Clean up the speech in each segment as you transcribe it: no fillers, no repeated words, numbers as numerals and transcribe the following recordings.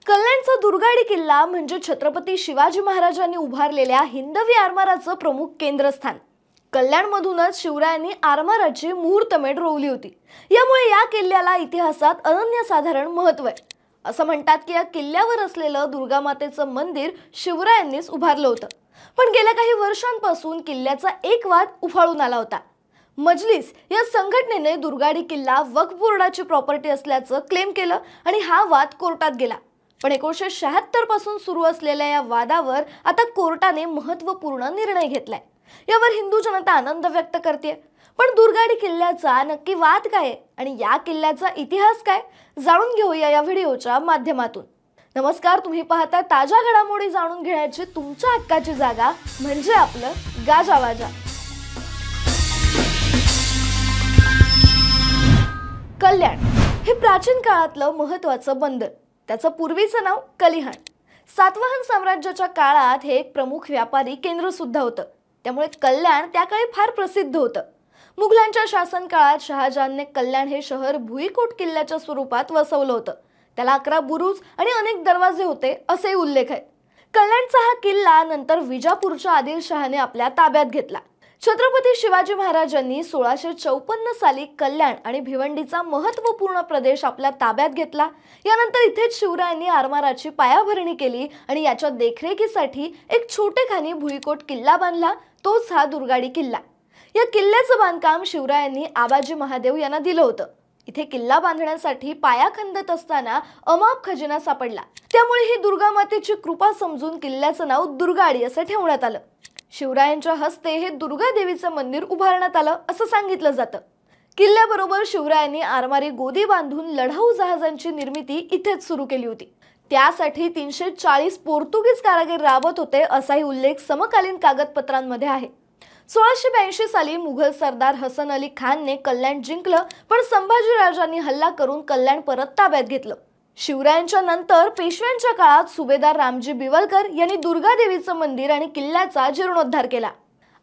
कल्याणचा दुर्गाडी किल्ला म्हणजे छत्रपती शिवाजी महाराजांनी उभारलेल्या हिंदवी आरमाराचं प्रमुख केंद्रस्थान। कल्याणमधूनच शिवरायांनी आरमाराची मुहूर्तमेढ रोवली होती। यामुळे या किल्ल्याला इतिहासात अनन्यसाधारण महत्त्व आहे। असं म्हणतात की या किल्ल्यावर असलेलं दुर्गामातेचं मंदिर शिवरायांनीच उभारलं होतं। पण गेल्या काही वर्षांपासून किल्ल्याचा एक वाद उफाळून आला होता। मजलिस या संघटनेने दुर्गाडी किल्ला वक्फ बोर्डाची प्रॉपर्टी असल्याचं क्लेम केलं आणि हा वाद कोर्टात गेला। पण 1976 पासून सुरू असलेल्या या वादावर आता कोर्टाने महत्त्वपूर्ण निर्णय घेतलाय। यावर हिंदू जनता आनंद व्यक्त करते। पण दुर्गाडी किल्ल्याचा नक्की वाद काय आहे आणि या किल्ल्याचा इतिहास काय, जाणून घेऊया या व्हिडिओच्या माध्यमातून। नमस्कार, तुम्ही पाहता ताज्या घडामोडी जाणून घेण्याची तुमच्या हक्काची जागा म्हणजे आपलं गाजावाजा। कल्याण हे प्राचीन काळातलं महत्त्वाचं बंदर। त्याचं पूर्वीचं नाव कलिहान। सातवाहन साम्राज्याच्या काळात हे एक प्रमुख व्यापारी केंद्र सुद्धा होतं। त्यामुळे कल्याण त्या काळी फार प्रसिद्ध होतं। मुघलांच्या शासन काळात शहाजहानने कल्याण हे शहर भुईकोट किल्ल्याच्या स्वरूपात वसवलं होतं। त्याला 11 बुरुज आणि अनेक दरवाजे होते असे उल्लेख आहे। कल्याणचा हा किल्ला नंतर विजापूरच्या आदिलशहाने आपल्या ताब्यात घेतला। छत्रपती शिवाजी महाराजांनी 1654 साली कल्याण आणि भिवंडीचा महत्त्वपूर्ण प्रदेश आपल्या ताब्यात घेतला। यानंतर इथेच शिवरायांनी आरमाराची पायाभरणी केली आणि याच्या देखरेखीसाठी एक छोटेखानी भुईकोट किल्ला बांधला, तोच हा दुर्गाडी किल्ला। या किल्ल्याचं बांधकाम शिवरायांनी आबाजी महादेव यांना दिलं होतं। इथे किल्ला बांधण्यासाठी पाया खंदत असताना अमाप खजिना सापडला। त्यामुळे ही दुर्गामातेची कृपा समजून किल्ल्याचं नाव दुर्गाडी असं ठेवण्यात आलं। शिवरायांच्या हस्ते हे दुर्गा देवीचं मंदिर उभारण्यात आलं असं सांगितलं जातं। किल्ल्याबरोबर शिवरायांनी आरमारी गोदी बांधून लढाऊ जहाजांची निर्मिती इथेच सुरू केली होती। त्यासाठी 340 पोर्तुगीज कारागीर राबत होते असाही उल्लेख समकालीन कागदपत्रांमध्ये आहे। 1682 साली मुघल सरदार हसन अली खानने कल्याण जिंकलं, पण संभाजी राजांनी हल्ला करून कल्याण परत ताब्यात घेतलं। शिवरायांच्या नंतर पेशव्यांच्या काळात सुभेदार रामजी बिवलकर यांनी दुर्गा देवीचं मंदिर आणि किल्ल्याचा जीर्णोद्धार केला।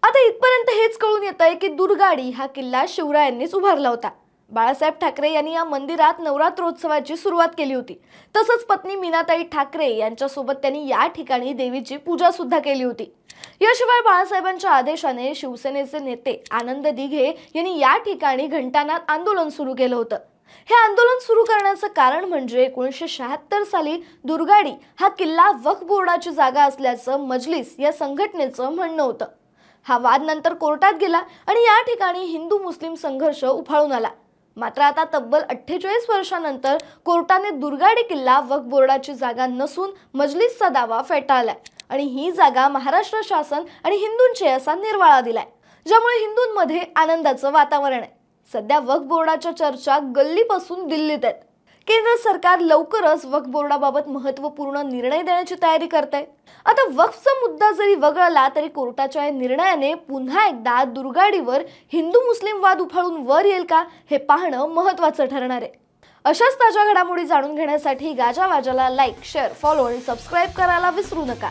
आता इथपर्यंत हेच कळून येतंय की दुर्गाडी हा किल्ला शिवरायांनीच उभारला होता। बाळासाहेब ठाकरे यांनी या मंदिरात नवरात्रोत्सवाची सुरुवात केली होती। तसंच पत्नी मीनाताई ठाकरे यांच्यासोबत त्यांनी या ठिकाणी देवीची पूजा सुद्धा केली होती। याशिवाय बाळासाहेबांच्या आदेशाने शिवसेनेचे नेते आनंद दिघे यांनी या ठिकाणी घंटानाद आंदोलन सुरू केलं होतं। हे आंदोलन सुरू करण्याचं कारण म्हणजे 1976 साली दुर्गाडी हा किल्ला वक्फ बोर्डाची जागा असल्याचं मजलिस या संघटनेचं म्हणणं होतं। हा वाद नंतर कोर्टात गेला आणि या ठिकाणी हिंदू मुस्लिम संघर्ष उफाळून आला। मात्र आता तब्बल 48 वर्षांनंतर कोर्टाने दुर्गाडी किल्ला वक्फ बोर्डाची जागा नसून मजलिसचा दावा फेटाळलाय आणि ही जागा महाराष्ट्र शासन आणि हिंदूंची असा निर्वाळा दिलाय, ज्यामुळे हिंदूंमध्ये आनंदाचं वातावरण आहे। सध्या वक्फ बोर्डाच्या चर्चा गल्लीपासून दिल्लीत आहेत। केंद्र सरकार लवकरच वक्फ बोर्डाबाबत महत्त्वपूर्ण निर्णय देण्याची तयारी करते। आता वक्फचा मुद्दा जरी वगळला तरी कोर्टाच्या या निर्णयाने पुन्हा एकदा दुर्गाडीवर हिंदू मुस्लिम वाद उफाळून वर येईल का हे पाहणं महत्त्वाचं ठरणार आहे। अशाच ताज्या घडामोडी जाणून घेण्यासाठी गाजावाजाला लाईक, शेअर, फॉलो आणि सबस्क्राईब करायला विसरू नका।